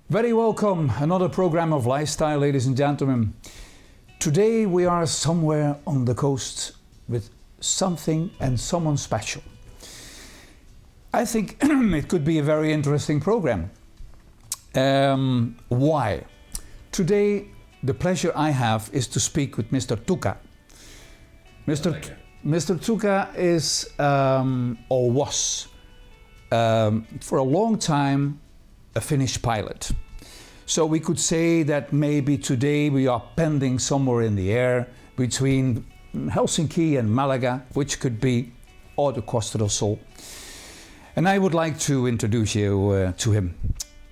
Very welcome, another program of lifestyle, ladies and gentlemen. Today we are somewhere on the coast with something and someone special. I think it could be a very interesting program. Why? Today the pleasure I have is to speak with Mr. Tuka. Mr. Tuka is or was for a long time a Finnish pilot. So we could say that maybe today we are pending somewhere in the air between Helsinki and Malaga, which could be or the Costa del Sol. And I would like to introduce you to him.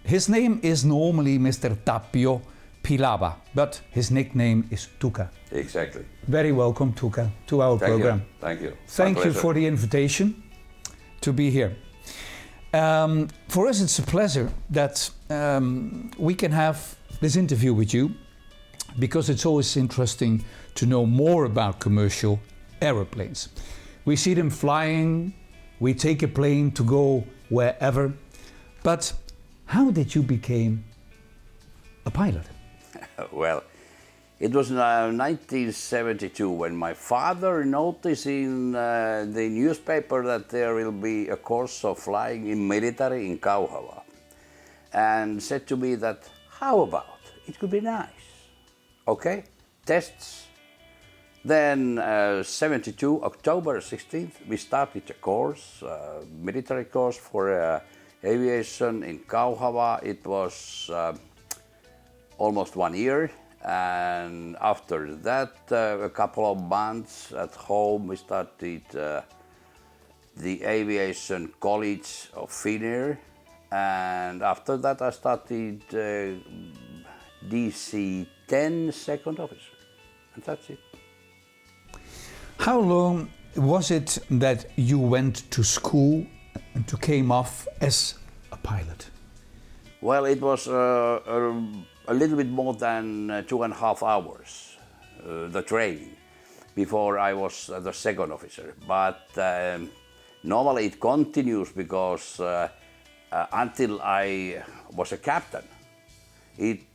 His name is normally Mr. Tapio Pilava, but his nickname is Tuka. Exactly. Very welcome, Tuka, to our program. Thank you. Thank you for the invitation to be here. For us, it's a pleasure that we can have this interview with you, because it's always interesting to know more about commercial aeroplanes. We see them flying, we take a plane to go wherever, but how did you become a pilot? Well, it was 1972 when my father noticed in the newspaper that there will be a course of flying in military in Kauhava, and said to me that, how about, it could be nice. Okay, tests. Then 72, October 16th, we started a course, military course for aviation in Kauhava. It was almost 1 year. And after that, a couple of months at home, we started the Aviation College of Finnair. And after that, I started DC-10 second officer. And that's it. How long was it that you went to school and to came off as a pilot? Well, it was a little bit more than 2.5 hours, the training, before I was the second officer. But normally it continues because until I was a captain, it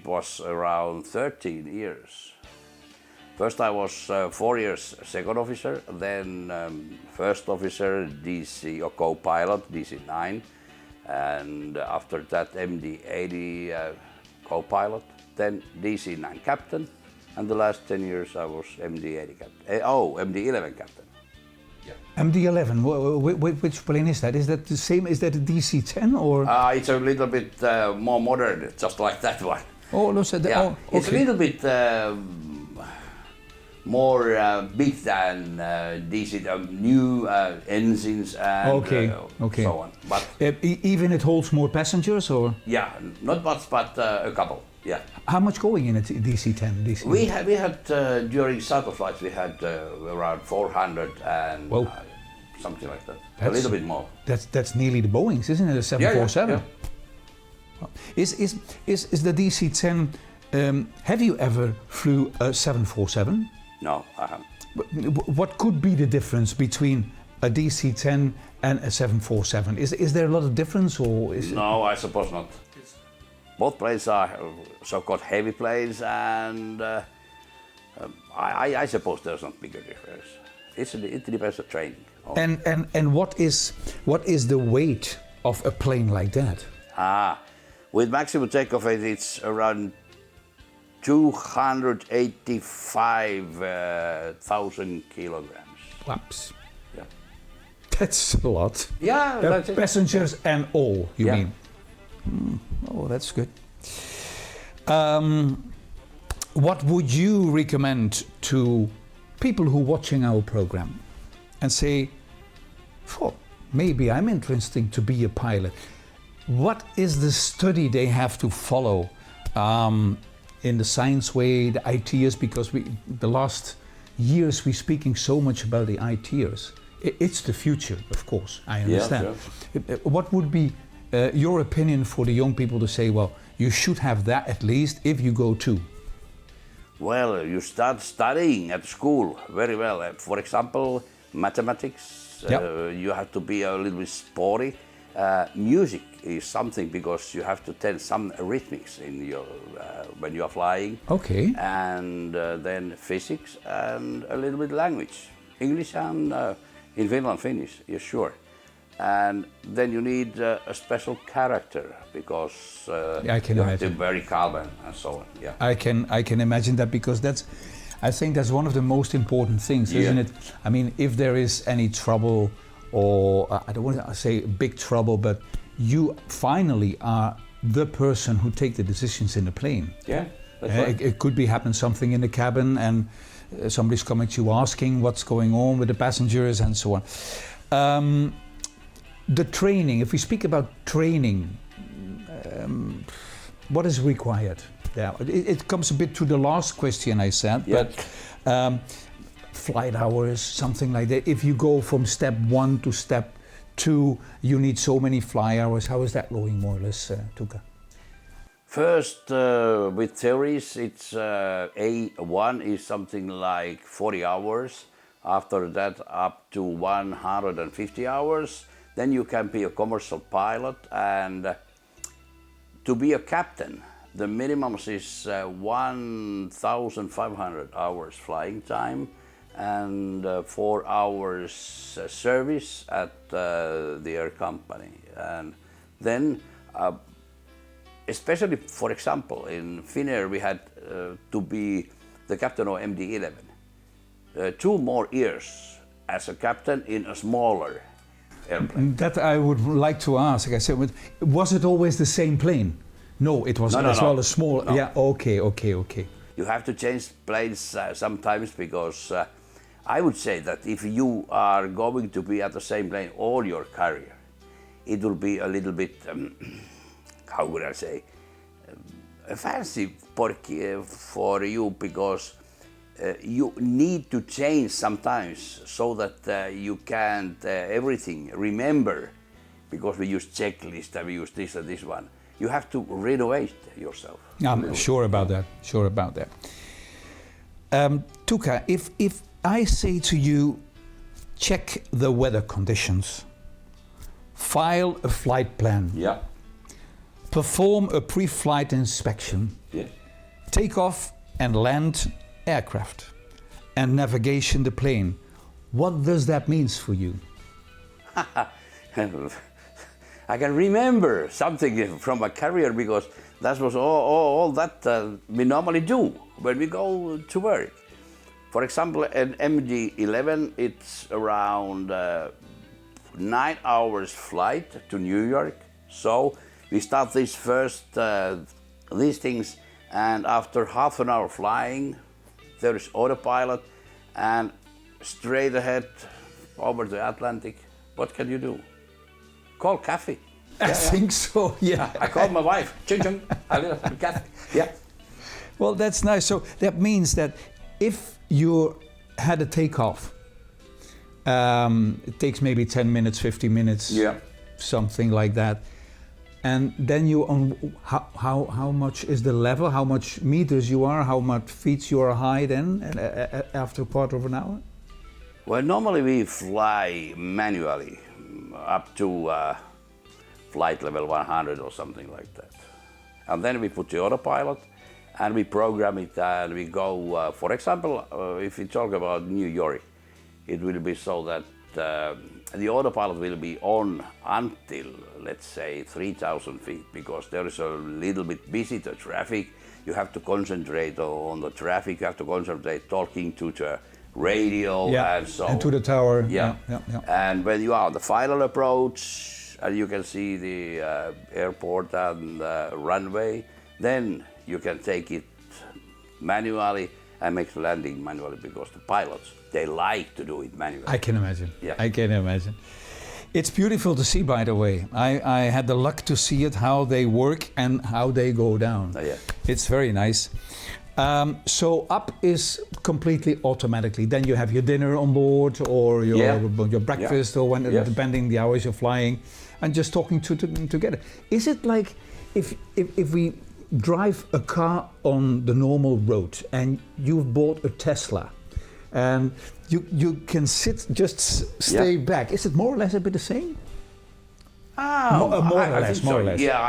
was around 13 years. First I was 4 years second officer, then first officer, DC or co-pilot, DC-9, and after that MD-80 co-pilot, then DC-9 captain, and the last 10 years I was MD-80 captain. MD-11 captain. Yeah. MD-11, which plane is that? Is that the same, is that a DC-10 or? It's a little bit more modern, just like that one. Oh, no, so yeah. Oh, okay. It's a little bit more big than DC, new engines and so on. But even it holds more passengers, or? Yeah, not much, but a couple. Yeah. How much going in a DC-10? DC? We had during cycle flights we had around 400 and something like that. A little bit more. That's nearly the Boeings, isn't it? A 747. Yeah. Is the DC-10? Have you ever flew a 747? No, I haven't. What could be the difference between a DC-10 and a 747? Is there a lot of difference, or is No, I suppose not. Both planes are so-called heavy planes, and I suppose there's not bigger difference. It depends on training. And what is the weight of a plane like that? With maximum takeoff weight, it's around 285,000 kilograms. Whoops. Yeah. That's a lot. Yeah, that's passengers and all, you mean? Oh, that's good. What would you recommend to people who are watching our program and say, maybe I'm interested to be a pilot? What is the study they have to follow in the science way, the ITers? Because the last years we're speaking so much about the ITers. It's the future, of course, I understand. Yeah. What would be your opinion for the young people to say, well, you should have that at least if you go to? Well, you start studying at school very well. For example, mathematics, you have to be a little bit sporty. Music is something because you have to tell some rhythmics in your when you are flying. Okay. And then physics and a little bit language, English and in Finland Finnish, yeah, sure. And then you need a special character because I can you imagine. have to be very calm and so on. Yeah. I can imagine that, because I think that's one of the most important things, isn't it? I mean, if there is any trouble, or I don't want to say big trouble, but you finally are the person who take the decisions in the plane. Yeah, that's right. It could be happen something in the cabin, and somebody's coming to you asking what's going on with the passengers and so on. The training, if we speak about training, what is required there? It comes a bit to the last question I said, but flight hours, something like that. If you go from step 1 to step 2, you need so many fly hours. How is that going, more or less, Tuukka? First, with theories, it's A1 is something like 40 hours. After that, up to 150 hours. Then you can be a commercial pilot, and to be a captain, the minimum is 1,500 hours flying time and 4 hours service at the air company. And then, especially, for example, in Finnair, we had to be the captain of MD-11. 2 more years as a captain in a smaller airplane. That I would like to ask. I said, was it always the same plane? No, it was as well a small. No. Yeah, okay. You have to change planes sometimes because I would say that if you are going to be at the same plane all your career, it will be a little bit, how would I say, fancy for you, because you need to change sometimes so that you can't everything remember, because we use checklist and we use this and this one. You have to renovate yourself. I'm sure about that. Tuukka, if I say to you, check the weather conditions, file a flight plan, perform a pre-flight inspection, take off and land aircraft, and navigation the plane, what does that mean for you? I can remember something from my career, because that was all that we normally do when we go to work. For example, an MD-11, it's around 9 hours flight to New York. So we start these these things, and after half an hour flying, there is autopilot, and straight ahead over the Atlantic. What can you do? Call coffee. I think so, yeah. I called my wife. Chung chung. I will have a coffee. Yeah. Well, that's nice. So that means that if you had a takeoff, it takes maybe 10 minutes, 50 minutes, something like that. And then you on how much is the level? How much meters you are? How much feet you are high then? After a quarter of an hour? Well, normally we fly manually up to flight level 100 or something like that, and then we put the autopilot and we program it, and we go. For example, if we talk about New York, it will be so that the autopilot will be on until, let's say, 3,000 feet, because there is a little bit busy, the traffic. You have to concentrate on the traffic, you have to concentrate talking to the radio and so on. And to the tower. Yeah. And when you are on the final approach and you can see the airport and runway, then you can take it manually and make the landing manually, because the pilots, they like to do it manually. I can imagine. Yeah. I can imagine. It's beautiful to see, by the way. I had the luck to see it, how they work and how they go down. It's very nice. So up is completely automatically. Then you have your dinner on board, or your breakfast, or when depending the hours you're flying, and just talking together. Is it like if we drive a car on the normal road and you've bought a Tesla, and you can sit, just stay back? Is it more or less a bit the same? More or I less, think more so. or less. Yeah,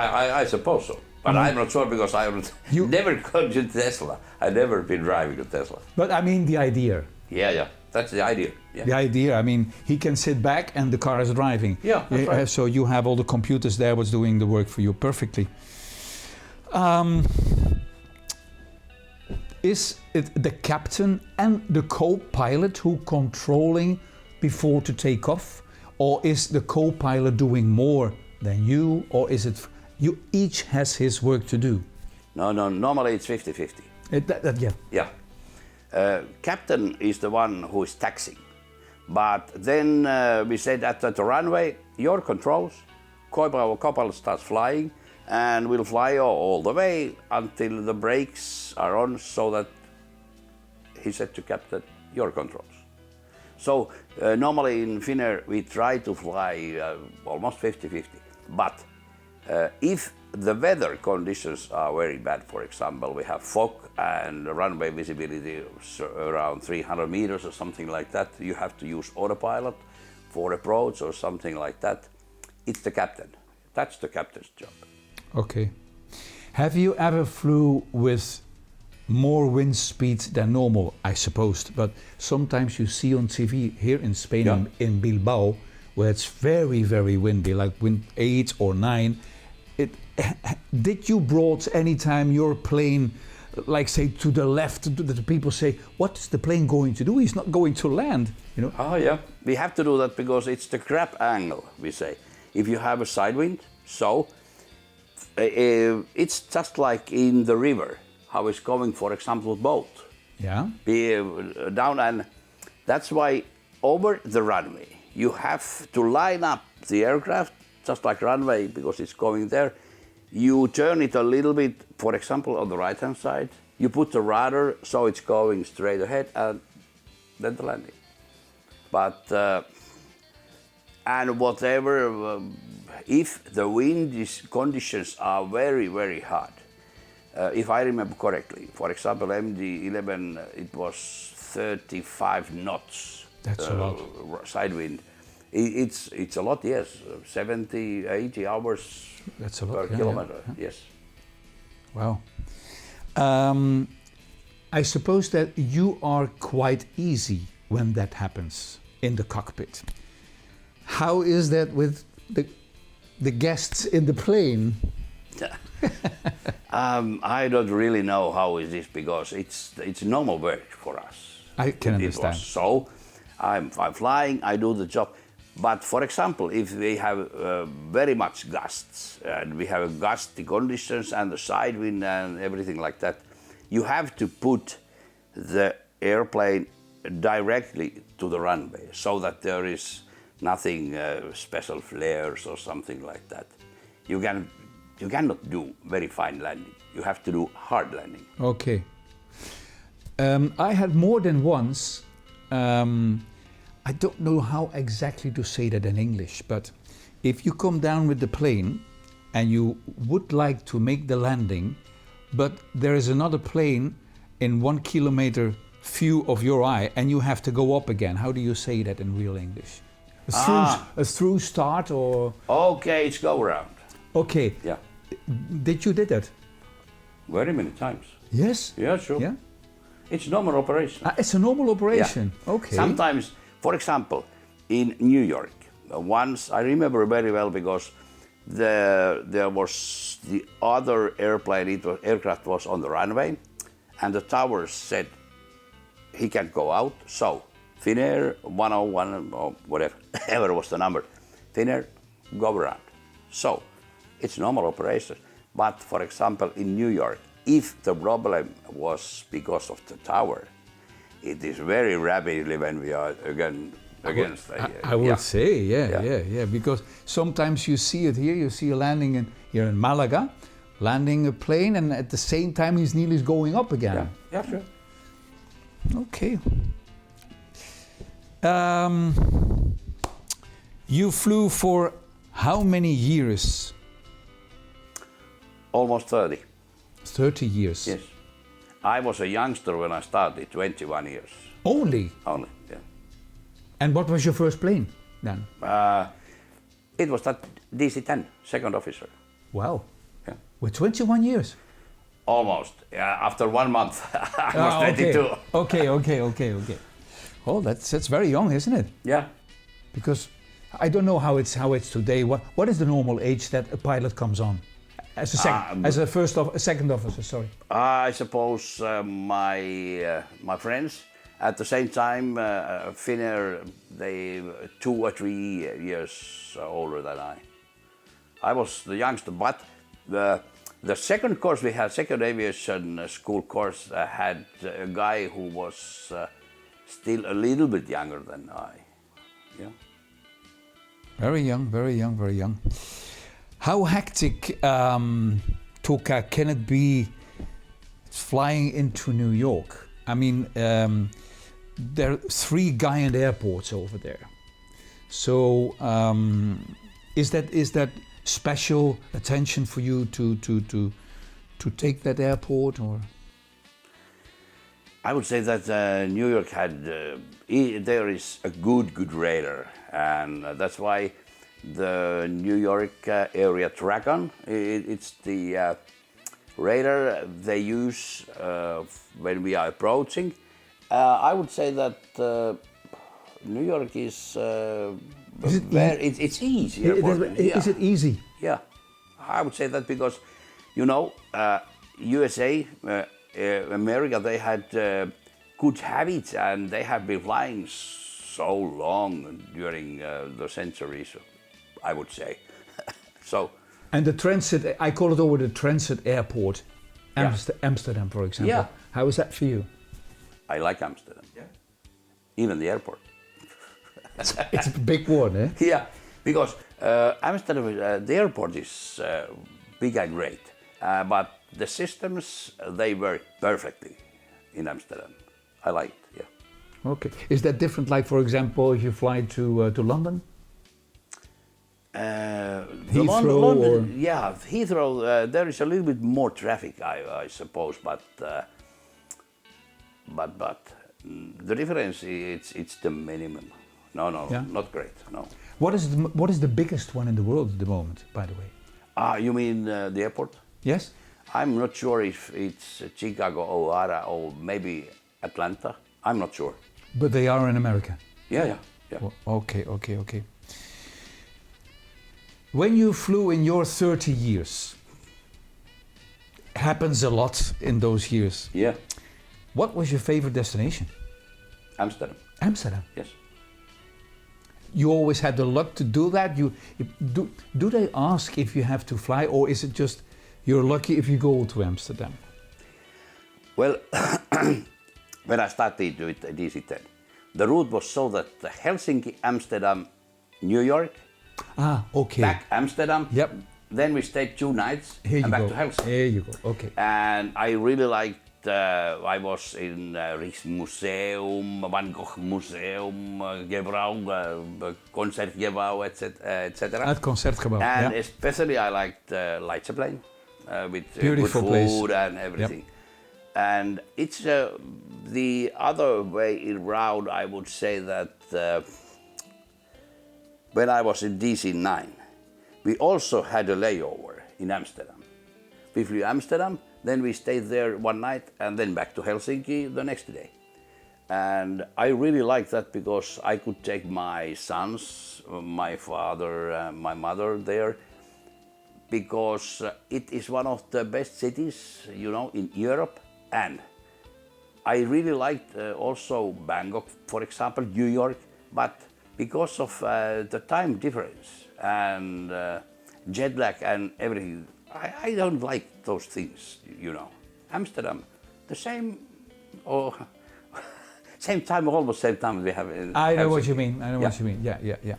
I suppose so. But I'm not sure because I haven't never gone to Tesla. I've never been driving a Tesla. But I mean the idea. Yeah, that's the idea. Yeah. The idea, I mean, he can sit back and the car is driving. Yeah, that's right. So you have all the computers there what's doing the work for you perfectly. Is it the captain and the co-pilot who controlling before to take off? Or is the co-pilot doing more than you? Or is it you each has his work to do? No, normally it's 50-50. Yeah. Yeah. Captain is the one who is taxiing. But then we said at the runway, your controls, co-pilot starts flying, and we'll fly all the way until the brakes are on, so that he said to captain, your controls. So normally in Finnair we try to fly almost 50-50. But if the weather conditions are very bad, for example, we have fog and runway visibility around 300 meters or something like that, you have to use autopilot for approach or something like that. It's the captain. That's the captain's job. Okay. Have you ever flew with more wind speed than normal? I suppose, but sometimes you see on TV here in Spain, in Bilbao, where it's very, very windy, like wind 8 or 9. Did you brought any time your plane, like say to the left, that people say, what is the plane going to do? He's not going to land, you know? Oh yeah, we have to do that because it's the crab angle, we say. If you have a side wind, so it's just like in the river, how it's going, for example, boat. Yeah. Down, and that's why over the runway, you have to line up the aircraft, just like runway, because it's going there. You turn it a little bit, for example, on the right-hand side. You put the rudder so it's going straight ahead, and then the landing. But, and whatever, if the wind conditions are very, very hard, if I remember correctly, for example, MD-11, it was 35 knots. That's a lot. Side wind. It's a lot, yes. 70, 80 hours That's a lot, per kilometer, yeah. yes. Wow. I suppose that you are quite easy when that happens in the cockpit. How is that with the guests in the plane? I don't really know how is this, because it's normal work for us. I can understand. So I'm flying, I do the job. But for example, if we have very much gusts and we have gusty conditions and the side wind and everything like that, you have to put the airplane directly to the runway so that there is nothing special flares or something like that. You cannot do very fine landing. You have to do hard landing. Okay. I had more than once. I don't know how exactly to say that in English, but if you come down with the plane and you would like to make the landing, but there is another plane in 1 kilometer view of your eye and you have to go up again, how do you say that in real English? A through start or? Okay, it's go around. Okay. Yeah. Did you did that? Very many times. Yes? Yeah, sure. Yeah? It's normal operation. It's a normal operation. Yeah. Okay. Sometimes, for example, in New York, once I remember very well because there was the other airplane, aircraft was on the runway, and the towers said he can't go out. So Finnair 101 or whatever was the number, Finnair, go around. So it's normal operation. But for example, in New York, if the problem was because of the tower, it is very rapidly when we are against. I would say, yeah, because sometimes you see it here. You see a landing here in Malaga, landing a plane, and at the same time his needle is going up again. Yeah, sure. Okay. You flew for how many years? Almost 30. 30 years. Yes. I was a youngster when I started, 21 years. Only? Only, yeah. And what was your first plane then? It was that DC-10, second officer. Wow. Yeah. With 21 years. Almost. Yeah, after 1 month, I was 22. Okay. Oh, that's very young, isn't it? Yeah. Because I don't know how it's today. What is the normal age that a pilot comes on? As a second officer, sorry. I suppose my friends at the same time, Finnair, they 2 or 3 years older than I. I was the youngster, but the second course we had, second aviation school course, had a guy who was still a little bit younger than I. Yeah. Very young. How hectic, Tuukka, can it be flying into New York? I mean, there are 3 giant airports over there. So is that special attention for you to take that airport, or? I would say that New York had there is a good radar, and that's why the New York area Dragon, it's the radar they use when we are approaching. I would say that New York is it's easy. Is it easy? Yeah, I would say that because, you know, USA, America, they had good habits, and they have been flying so long during the centuries, I would say. So. And the transit, I call it over the transit airport, Yeah. Amsterdam, for example. Yeah. How is that for you? I like Amsterdam. Yeah. Even the airport. It's a big one, eh? Yeah, because Amsterdam, the airport is big and great, but the systems, they work perfectly in Amsterdam. I like it, yeah. Okay. Is that different, like, for example, if you fly to London? Heathrow, London, yeah, Heathrow, there is a little bit more traffic, I suppose, but the difference is it's the minimum. No, Yeah. not great, no. What is the biggest one in the world at the moment, by the way? You mean the airport? Yes? I'm not sure if it's Chicago, O'Hara, or maybe Atlanta. I'm not sure. But they are in America? Yeah. Well, okay. When you flew in your 30 years, happens a lot in those years. Yeah. What was your favorite destination? Amsterdam. Amsterdam. Yes. You always had the luck to do that? Do they ask if you have to fly, or is it just you're lucky if you go to Amsterdam? Well, when I started with DC-10, the route was so that Helsinki, Amsterdam, New York, okay. back Amsterdam. Yep. Then we stayed 2 nights and back to Helsinki. Here you go. Okay. And I really liked. I was in Rijksmuseum, Van Gogh Museum, Gebouw, Concertgebouw, etc. At Concertgebouw. And yeah. especially I liked Leidschaplein with Beautiful good place. food and everything. Yep. And it's the other way around. I would say that when I was in DC-9, we also had a layover in Amsterdam. We flew Amsterdam, then we stayed there 1 night, and then back to Helsinki the next day. And I really liked that because I could take my sons, my father, my mother there, because it is one of the best cities, you know, in Europe. And I really liked also Bangkok, for example, New York, but because of the time difference and jet lag and everything, I don't like those things, you know. Amsterdam, the same, or same time, almost same time we have in I know Helsinki. what you mean. I know what you mean. Yeah.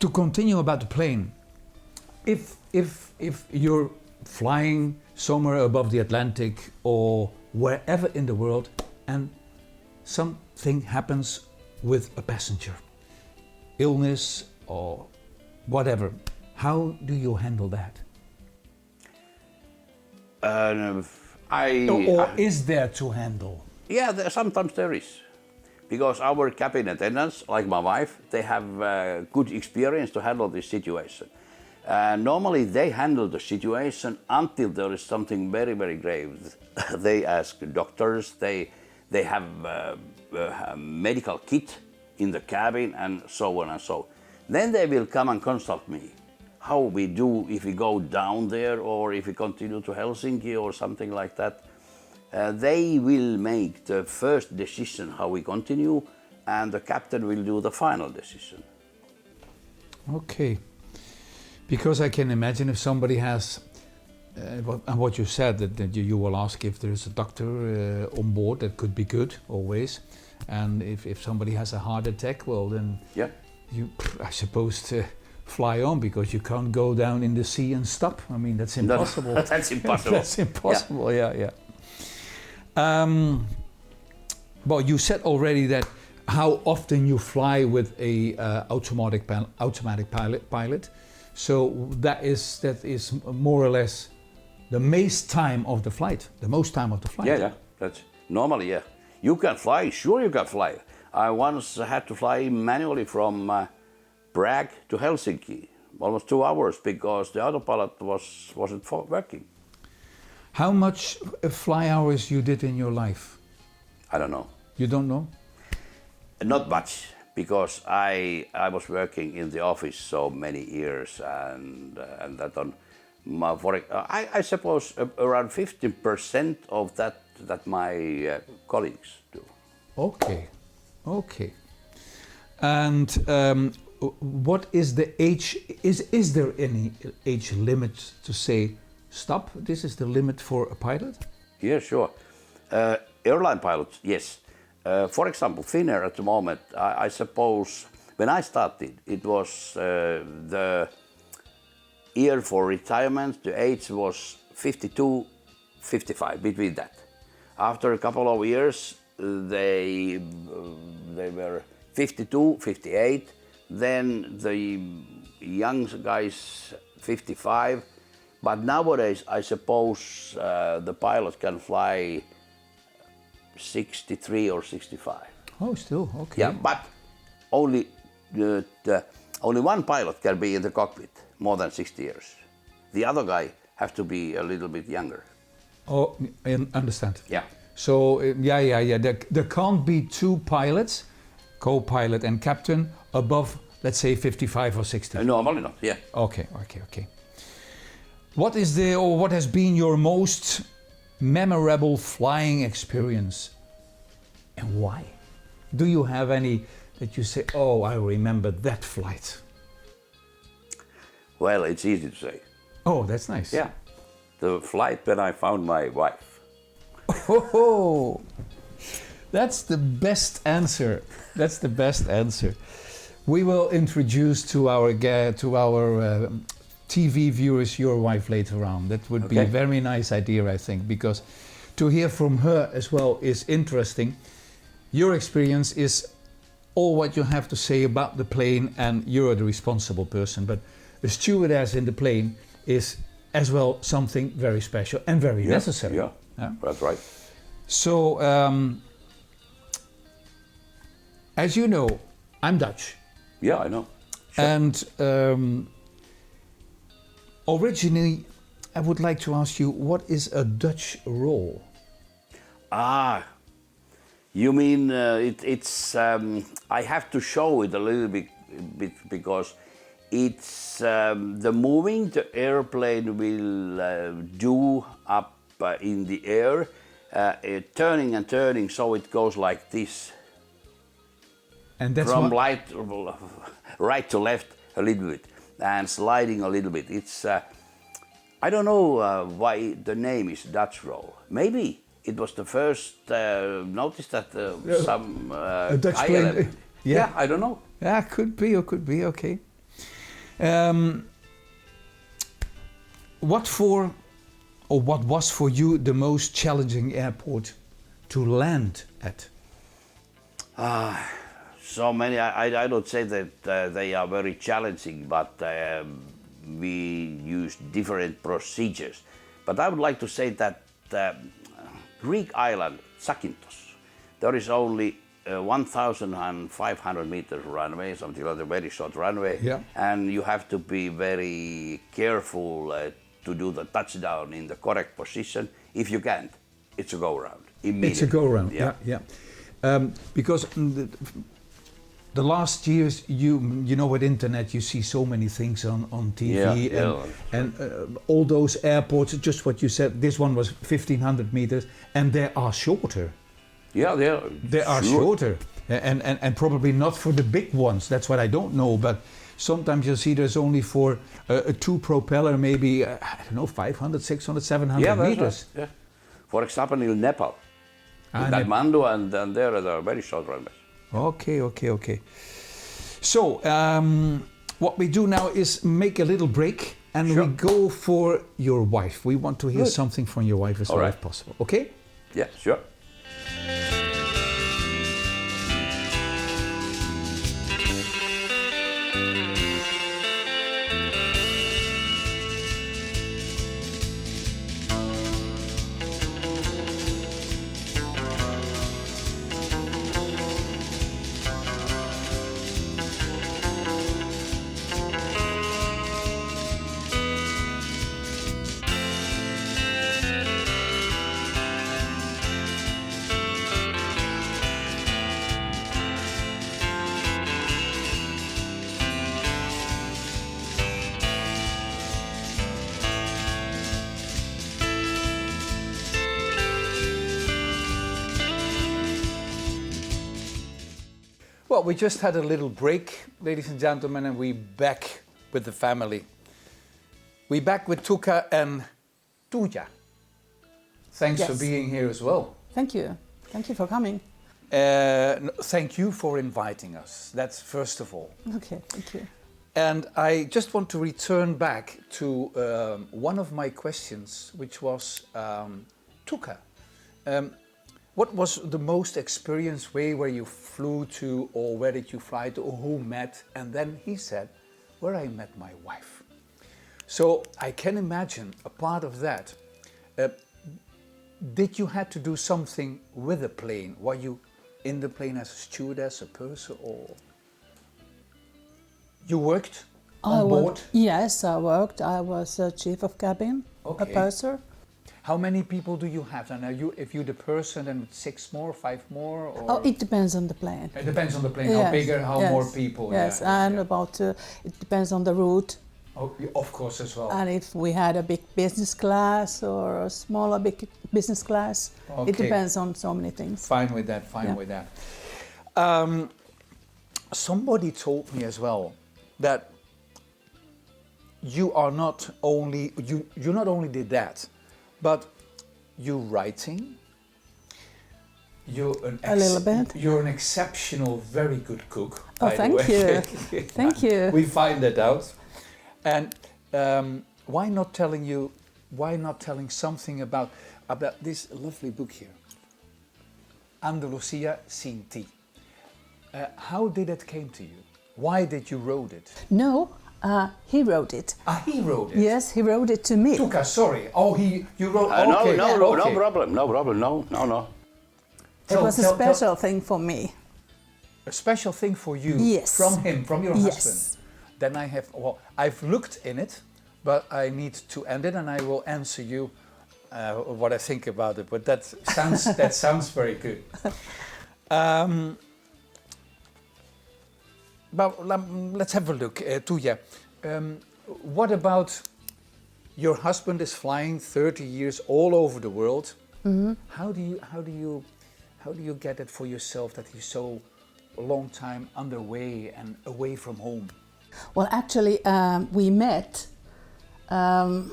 To continue about the plane, if you're flying somewhere above the Atlantic or wherever in the world, and something happens with a passenger, illness or whatever, how do you handle that? Or is there to handle? Yeah, sometimes there is, because our cabin attendants, like my wife, they have good experience to handle this situation. Normally they handle the situation until there is something very, very grave. They ask doctors, they have a medical kit in the cabin and so on and so. Then they will come and consult me. How we do if we go down there or if we continue to Helsinki or something like that. They will make the first decision how we continue, and the captain will do the final decision. Okay. Because I can imagine if somebody has, what you said, that you will ask if there is a doctor on board, that could be good always. And if somebody has a heart attack, well then you, I suppose, fly on, because you can't go down in the sea and stop. I mean, that's impossible. No, that's impossible. That's impossible, yeah. Well, you said already that how often you fly with a automatic pilot. So that is more or less the most time of the flight. Yeah. That's normally, yeah. You can fly, sure you can fly. I once had to fly manually from Prague to Helsinki, almost 2 hours, because the autopilot wasn't working. How much fly hours you did in your life? I don't know. You don't know? Not much, because I was working in the office so many years, and that on I suppose around 15% of that my colleagues do. Okay. And what is the age? Is there any age limit to say stop? This is the limit for a pilot? Yeah, sure. Airline pilots, yes. For example, Finnair at the moment, I suppose when I started, it was the year for retirement, the age was 52, 55, between that. After a couple of years, they were 52, 58, then the young guys 55, but nowadays I suppose the pilot can fly 63 or 65. Oh, still, okay. Yeah, but only one pilot can be in the cockpit more than 60 years. The other guy has to be a little bit younger. Oh, I understand. Yeah. So, yeah. There can't be two pilots, co-pilot and captain, above, let's say, 55 or 60. Normally not, yeah. Okay. What has been your most memorable flying experience, and why? Do you have any that you say, oh, I remember that flight? Well, it's easy to say. Oh, that's nice. Yeah. The flight when I found my wife. Oh, that's the best answer. We will introduce to our TV viewers your wife later on. That would be a very nice idea, I think, because to hear from her as well is interesting. Your experience is all what you have to say about the plane, and you're the responsible person. But a stewardess in the plane is as well something very special and very necessary. Yeah, that's right. So, as you know, I'm Dutch. Yeah, I know. Sure. And originally, I would like to ask you, what is a Dutch roll? You mean it's? I have to show it a little bit because it's the moving the airplane will do up in the air, turning and turning, so it goes like this. And that's from right to left a little bit and sliding a little bit. It's I don't know why the name is Dutch roll. Maybe it was the first notice that some a Dutch plane. Yeah, I don't know. Yeah, could be, okay. What was for you the most challenging airport to land at? So many. I don't say that they are very challenging, but we use different procedures. But I would like to say that Greek island Zakynthos, there is only 1,500 meters runway, something like a very short runway. Yeah. And you have to be very careful to do the touchdown in the correct position. If you can't, it's a go-round. It's a go-round, yeah. Because the last years, you know, with internet, you see so many things on TV, and all those airports. Just what you said. This one was 1,500 meters, and they are shorter. Yeah, they are shorter, and probably not for the big ones. That's what I don't know. But sometimes you see there's only for a two propeller, maybe I don't know, 500, 600, 700 meters. Right. Yeah. For example, in Nepal, in Kathmandu, and there are very short runways. Okay. So what we do now is make a little break, and we go for your wife. We want to hear something from your wife as well, if possible. Okay? Yeah, sure. Well, we just had a little break, ladies and gentlemen, and we're back with the family. We're back with Tuka and Tuija. Thanks for being here as well. Thank you. Thank you for coming. Thank you for inviting us. That's first of all. Okay, thank you. And I just want to return back to one of my questions, which was Tuka. What was the most experienced way where you flew to, or where did you fly to, or who met? And then he said, where I met my wife. So I can imagine a part of that. Did you have to do something with the plane? Were you in the plane as a stewardess, a purser, or you worked on board? Yes, I worked. I was chief of cabin, a purser. How many people do you have? And if you're the person, then 6 more, 5 more? Or? Oh, it depends on the plane. It depends on the plane. How bigger, how more people? Yes, and about it depends on the route. Oh, of course, as well. And if we had a big business class or a smaller big business class, it depends on so many things. Fine with that. With that. Somebody told me as well that you are not only you not only did that, but you're writing. You're a little bit. You're an exceptional, very good cook. Oh, thank you. Thank you. We find that out. And why not telling something about this lovely book here, Andalusia sin ti. How did it came to you? Why did you wrote it? No, he wrote it. He wrote it? Yes, he wrote it to me. Tuka, sorry. Oh, you wrote. No problem. No. It was a special thing for me. A special thing for you? Yes. From him, from your husband? Yes. Then I've looked in it, but I need to end it, and I will answer you what I think about it. But that sounds very good. But let's have a look, Tuija. What about your husband is flying 30 years all over the world? Mm-hmm. How do you get it for yourself that he's so long time underway and away from home? Well, actually, we met. Well,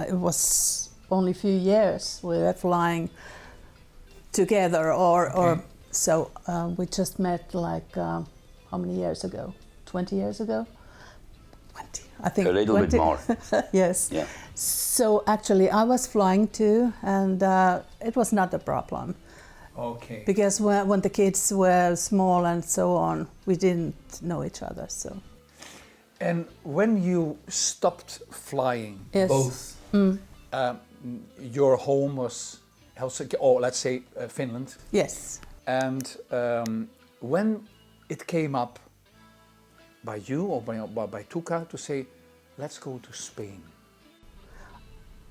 it was only a few years we were flying together, so we just met like how many years ago? 20 years ago? 20, I think. A little 20. bit more. Yes. Yeah. So actually, I was flying too, and it was not a problem. Okay. Because when the kids were small and so on, we didn't know each other. So. And when you stopped flying, both, your home was Helsinki, or let's say Finland. Yes. And when it came up by you or by Tuka to say, let's go to Spain.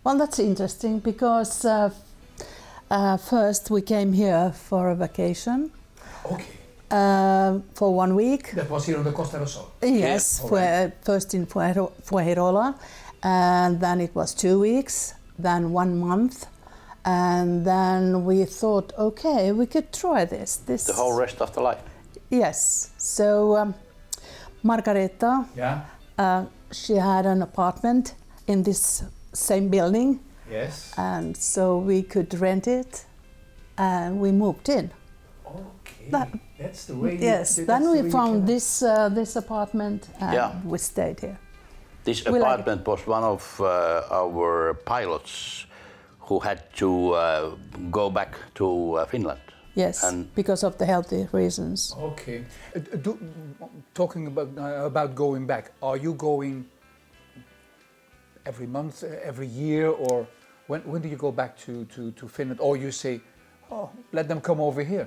Well, that's interesting because first we came here for a vacation. Okay. For 1 week. That was here on the Costa del Sol. Yes, Right. first in Fuengirola, and then it was 2 weeks, then 1 month, and then we thought, okay, we could try this. The whole rest of the life. Yes. So Margareta, Yeah. she had an apartment in this same building, Yes. and so we could rent it, and we moved in. Okay. That's the way. Yes. Then we found this apartment, and Yeah. we stayed here. This We like apartment was one of our pilots who had to go back to Finland. Yes, And- because of the healthy reasons. Okay. Talking about going back, are you going every month, every year, or when do you go back to Finland? Or you say, oh, let them come over here?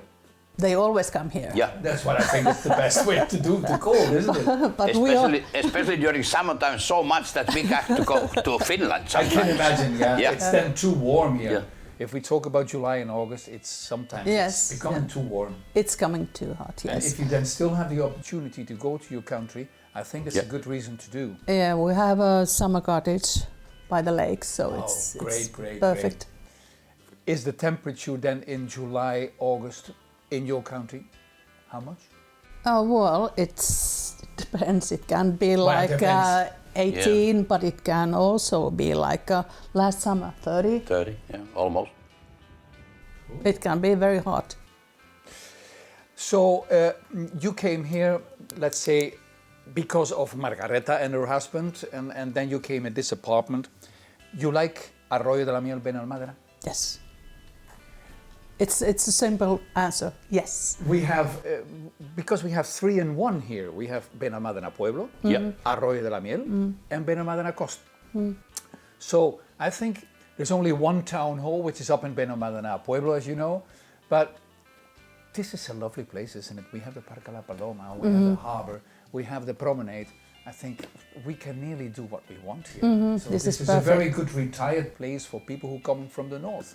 They always come here. Yeah. That's what I think is the best way to call, isn't it? But we are, Especially during summertime, so much that we have to go to Finland I sometimes. can imagine, yeah. Yeah. It's then too warm here. Yeah. If we talk about July and August, it's sometimes Yes, it's becoming yeah. too warm. it's coming too hot, And yes. if you then still have the opportunity to go to your country, I think it's Yeah. a good reason to do. Yeah, we have a summer cottage by the lake, so it's great. perfect. Is the temperature then in July, August in your country? How much? Well, it depends. It can be Well, it like depends. 18, but it can also be like last summer, 30. 30, yeah, almost. It can be very hot. So you came here, let's say, because of Margareta and her husband, and then you came in this apartment. You like Arroyo de la Miel, Benalmadena? Yes. It's a simple answer. Yes. We have, because we have 3 in 1 here. We have Benalmadena Pueblo, Yeah. Arroyo de la Miel, and Benalmadena Costa. So I think there's only one town hall, which is up in Benalmadena Pueblo, as you know. But this is a lovely place, isn't it? We have the Parque La Paloma, we have the harbor, we have the promenade. I think we can nearly do what we want here. So This is is a very perfect. good retired place for people who come from the north.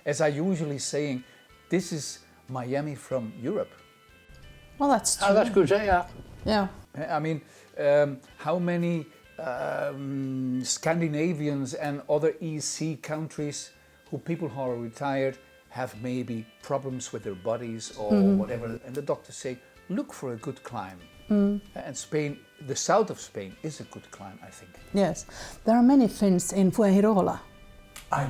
As I usually saying, this is Miami from Europe. Well, that's true. Oh, that's good, yeah. Yeah. I mean, how many Scandinavians and other EC countries who people who are retired have maybe problems with their bodies or whatever, and the doctors say, look for a good climb. And Spain, the south of Spain, is a good climb, I think. Yes. There are many Finns in Fuengirola.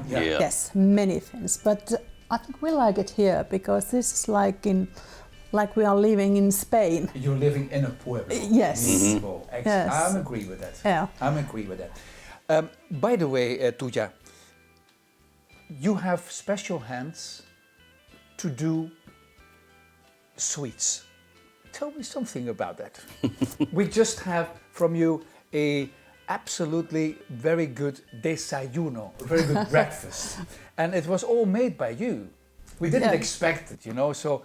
Yeah. Yes, many Finns. But I think we like it here because this is like we are living in Spain. You're living in a pueblo. Yes. Oh, Yes. I agree with that. Yeah. I agree with that. By the way, Tuja, you have special hands to do sweets. Tell me something about that. We just have from you a absolutely very good desayuno, a very good breakfast, and it was all made by you. We didn't Yeah. expect it, you know. So,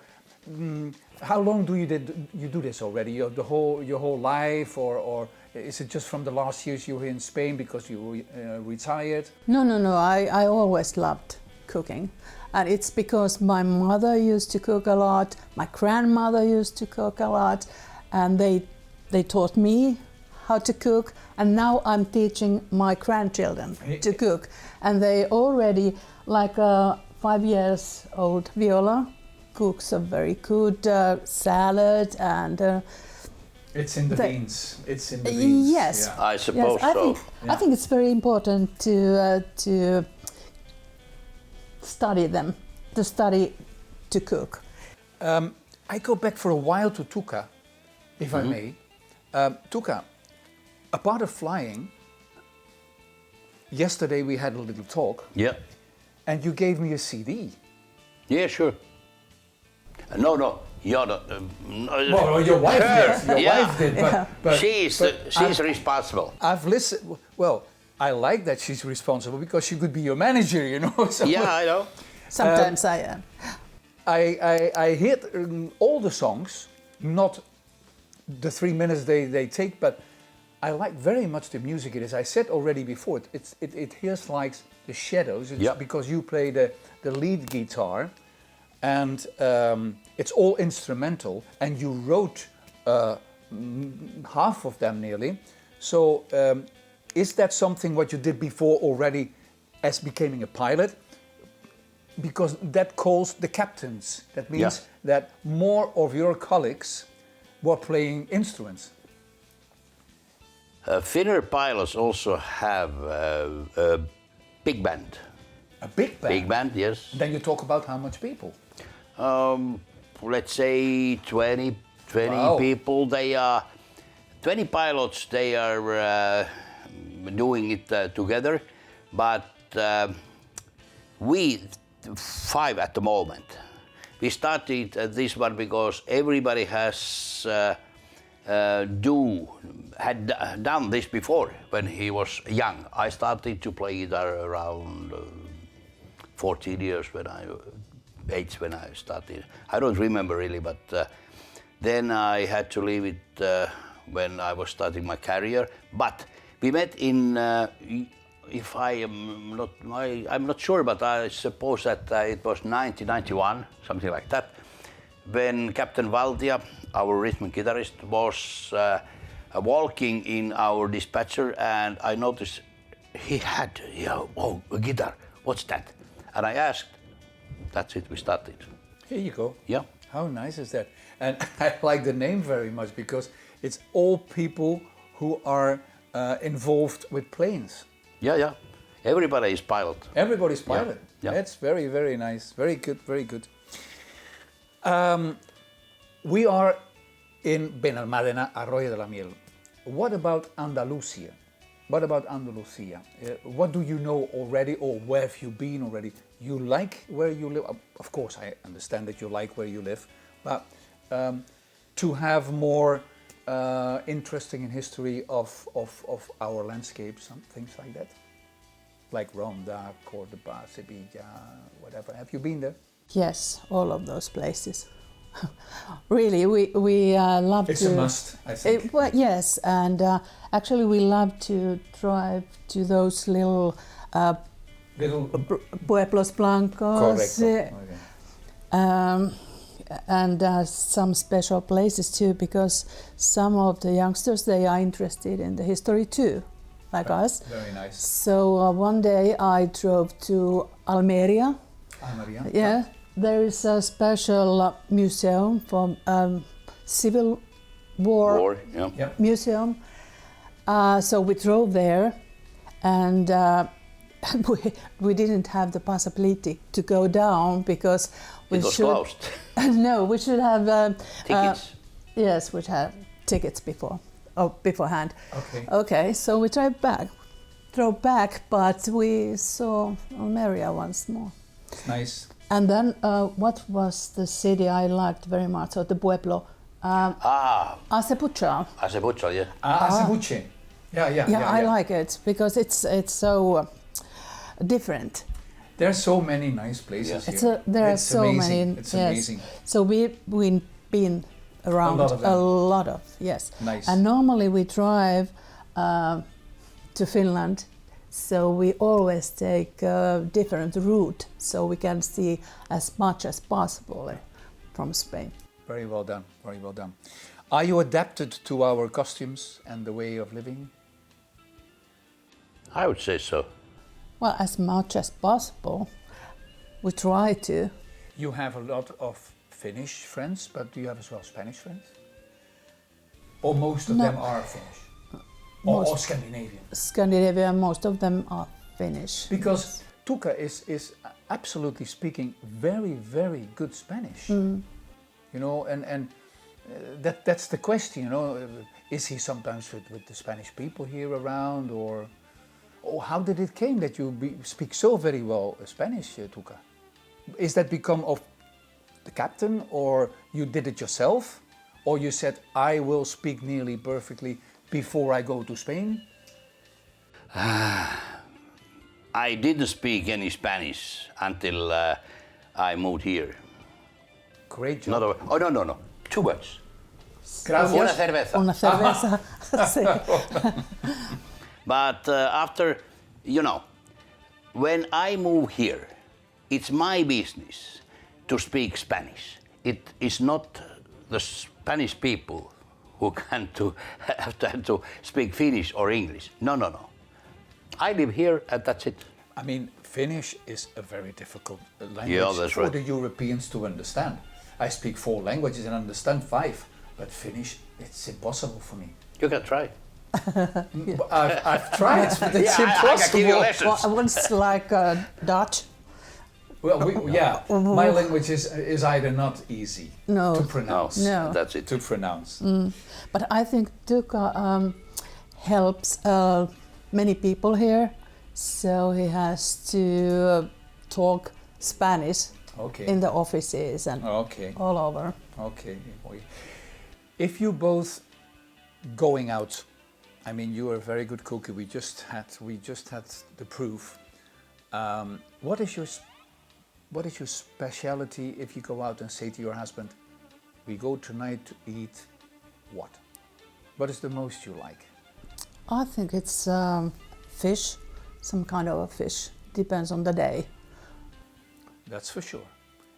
how long do you do this already? Your whole life, or is it just from the last years you were in Spain because you retired? No. I always loved cooking. And it's because my mother used to cook a lot, my grandmother used to cook a lot, and they taught me how to cook, and now I'm teaching my grandchildren to cook. And they already, like 5 years old Viola, cooks a very good salad and It's in the They- veins. It's in the veins. yes. Yeah. I suppose I so. think I think it's very important to study them, to study to cook. I go back for a while to Tuka, if I may. Tuka, a part of flying, yesterday we had a little talk, Yeah. and you gave me a CD. Yeah, sure. No, you're not. Well, your wife did. Your Yeah. wife did, but she's responsible. I've listened. Well, I like that she's responsible because she could be your manager, you know. So, Yeah, I know. Sometimes I am. I hit all the songs, not the 3 minutes they take, but I like very much the music. It is. I said already before. It hears like the shadows. It's Yeah. because you play the lead guitar, and it's all instrumental. And you wrote half of them nearly. So is that something what you did before already, as becoming a pilot? Because that calls the captains. That means that more of your colleagues were playing instruments. Finnish pilots also have a big band. A big band? Big band, yes. Then you talk about how much people? Let's say 20 Wow. people. They are 20 pilots. They are doing it together, but we 5 at the moment. We started this one because everybody has done this before when he was young. I started to play guitar around 14 years when I started. I don't remember really, but then I had to leave it when I was starting my career. But we met in, if I am not, I'm not sure, but I suppose that it was 1991, something like that, when Captain Valtia, our rhythm guitarist, was walking in our dispatcher, and I noticed he had, a guitar. What's that? And I asked. That's it. We started. Here you go. Yeah. How nice is that? And I like the name very much because it's all people who are involved with planes. Yeah. Everybody is pilot. Everybody's pilot. Yeah. That's very, very nice. Very good, very good. We are in Benalmadena, Arroyo de la Miel. What about Andalusia? What about Andalusia? What do you know already, or where have you been already? You like where you live? Of course, I understand that you like where you live, but to have more interesting in history of our landscapes, some things like that, like Ronda, Cordoba, Sevilla, whatever. Have you been there? Yes, all of those places. Really, we love It's to. a must, I think. Well, yes, and actually we love to drive to those little Little pueblos blancos. correct. Okay. And some special places too, because some of the youngsters, they are interested in the history too, like us. Very nice. So one day I drove to Almeria. Maria. Yeah, there is a special museum for Civil War, Yeah. Yep. museum. So we drove there, and we didn't have the possibility to go down because we It was should. closed. No, we should have Tickets. yes, we had tickets beforehand. Okay. Okay, so we drove back, but we saw Almeria once more. Nice. And then what was the city I liked very much, or the pueblo? Acepucha. Acebucho, yeah. Acebuche. Yeah. I like it because it's so different. There are so many nice places here. There are It's so amazing. many. It's yes. amazing. So we've been around A lot of them. a lot of, yes. Nice. And normally we drive to Finland, so we always take a different route so we can see as much as possible from Spain. Very well done. Very well done. Are you adapted to our costumes and the way of living? I would say so. Well, as much as possible. We try to. You have a lot of Finnish friends, but do you have as well Spanish friends? Or most of No. them are Finnish? Or Most. Scandinavian? Scandinavia, most of them are Finnish. Because Tuca is absolutely speaking very, very good Spanish. You know, and that's the question, you know. Is he sometimes with the Spanish people here around, or how did it came that you speak so very well Spanish, Tuca? Is that become of the captain, or you did it yourself, or you said, I will speak nearly perfectly before I go to Spain? I didn't speak any Spanish until I moved here. Great job. Not a, oh, no. 2 words. Gracias. Una cerveza. Una cerveza. Sí. But after, when I move here, it's my business to speak Spanish. It is not the Spanish people who have to speak Finnish or English. No. I live here and that's it. I mean, Finnish is a very difficult language Yeah, that's for right. the Europeans to understand. I speak 4 languages and understand 5, but Finnish, it's impossible for me. You can try. I've tried, but it's I can give you impossible. lessons. Well, once like Dutch. Well, my language is either not easy No. to pronounce. No. That's it. To pronounce. But I think Tuka helps many people here, so he has to talk Spanish Okay. in the offices and Okay. all over. Okay. If you both going out, I mean, you are a very good cooker. We just had the proof. What is your specialty if you go out and say to your husband, "We go tonight to eat what?" What is the most you like? I think it's fish, some kind of a fish. Depends on the day. That's for sure.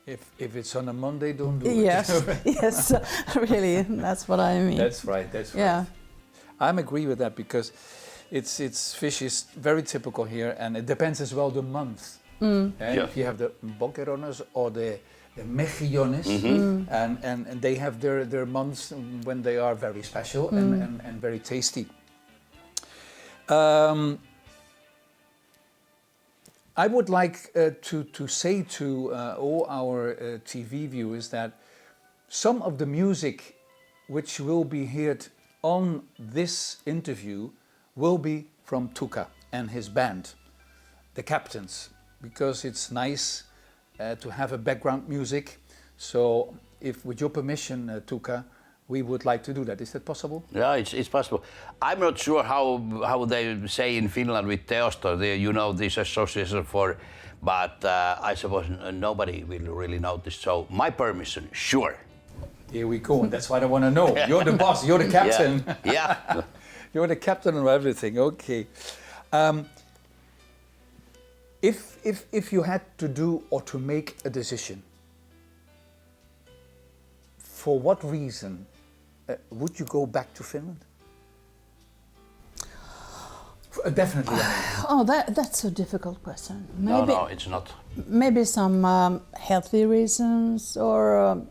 If it's on a Monday, don't do Yes, it. yes, really, that's what I mean. That's right. That's right. Yeah. I agree with that because fish is very typical here, and it depends as well the month. And if you have the boquerones or the mejillones, and they have their months when they are very special and very tasty. I would like to say to all our TV viewers that some of the music which will be heard on this interview will be from Tuka and his band, the Captains, because it's nice to have a background music. So if with your permission, Tuka, we would like to do that. Is that possible? Yeah, it's possible. I'm not sure how they say in Finland with Teosto, this association but I suppose nobody will really notice. So my permission, sure. Here we go, and that's what I want to know. You're the boss, you're the captain. Yeah. You're the captain of everything, okay. If you had to do or to make a decision, for what reason would you go back to Finland? Definitely. I mean. Oh, that's a difficult question. Maybe, No, it's not. Maybe some healthy reasons, or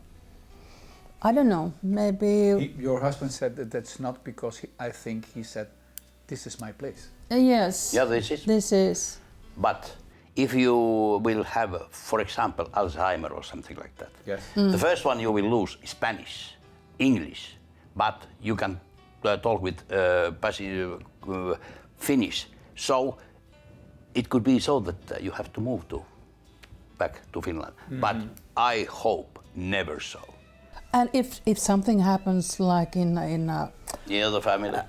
I don't know. Maybe Your husband said that that's not because I think he said, "This is my place." yes. Yeah, this is. This is. But if you will have, for example, Alzheimer or something like that, Yes. the first one you will lose is Spanish, English, but you can talk with Finnish. So it could be so that you have to move back to Finland. But I hope never so. And if something happens like in The family.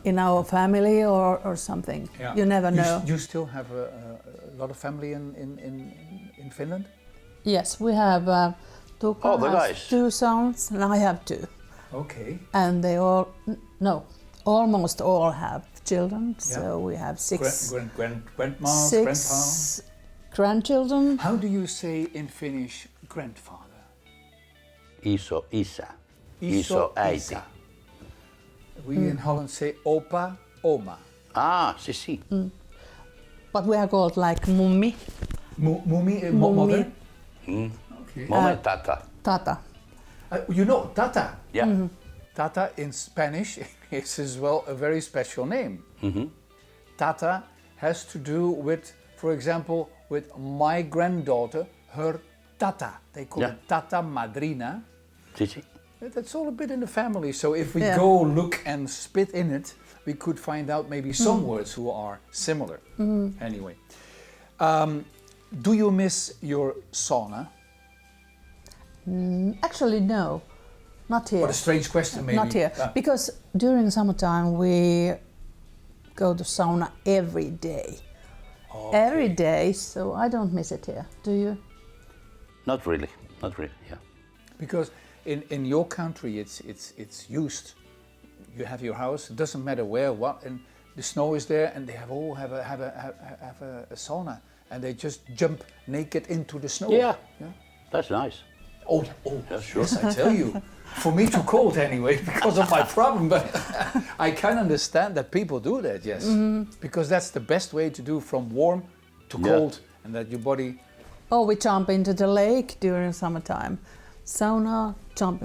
in our family or something, Yeah. you never know. You still have a lot of family in Finland? Yes, we have Tuka Oh, the has guys. 2 sons and I have 2. Okay. And they all, almost all have children. Yeah. So we have 6 Grandmas, grandpa. grandchildren. How do you say in Finnish grandfather? Iso isä. Iso Iso äiti. isä. We in Holland say opa, oma. Sisi. But we are called like mummi, Mummy, Mummy. mother. Okay. Mome tata. tata. You know, tata. Yeah. Tata in Spanish is as well a very special name. Tata has to do with, for example, with my granddaughter, her tata. They call Yeah. it tata madrina. Sisi. That's all a bit in the family. So if we Yeah. go look and spit in it, we could find out maybe some words who are similar. Anyway, do you miss your sauna? Actually, no, not here. What a strange question, maybe. Not here, because during summertime we go to sauna every day. Every day, so I don't miss it here. Do you? Not really. Yeah. Because in your country it's used. You have your house. It doesn't matter where, what, and the snow is there, and they have a sauna, and they just jump naked into the snow. Yeah, that's nice. Oh, Yeah, sure. yes, I tell you. For me, too cold anyway, because of my problem. But I can understand that people do that, yes, because that's the best way to do from warm to cold, and that your body. Or we jump into the lake during summertime. Sauna, jump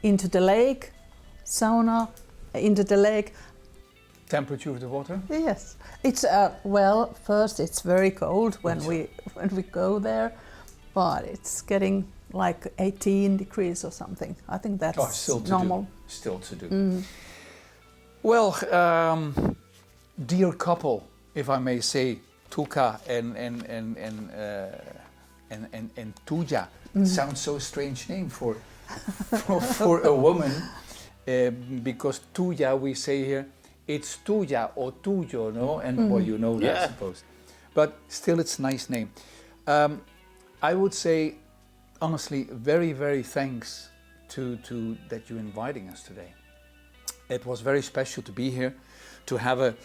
into the lake, sauna, into the lake. Temperature of the water? Yes, it's well. First, it's very cold when we go there, but it's getting like 18 degrees or something. I think that's still normal. Still to do. Well, dear couple, if I may say, Tuka and Tuja. Sounds so strange name for a woman, because Tuja we say here, it's Tuya or Tuyo, no? And well, you know that, I suppose. But still, it's a nice name. I would say, honestly, very, very thanks to that you're inviting us today. It was very special to be here, to have a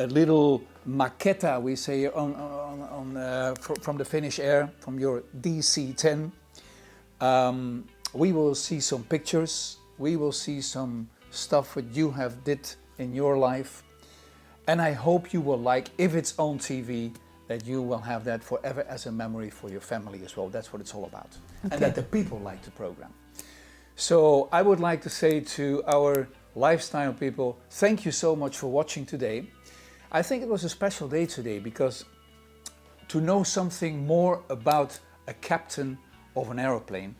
little maqueta, we say, from the Finnish air, from your DC-10. We will see some pictures. We will see some stuff that you have did in your life. And I hope you will like, if it's on TV, that you will have that forever as a memory for your family as well. That's what it's all about. Okay. And that the people like the program. So I would like to say to our lifestyle people, thank you so much for watching today. I think it was a special day today because to know something more about a captain of an aeroplane.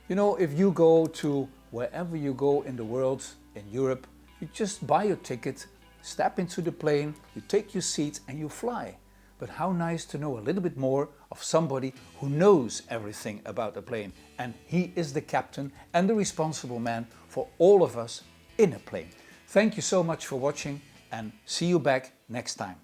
You know, if you go to wherever you go in the world, in Europe, you just buy your ticket, step into the plane, you take your seat and you fly. But how nice to know a little bit more of somebody who knows everything about the plane. And he is the captain and the responsible man for all of us in a plane. Thank you so much for watching and see you back next time.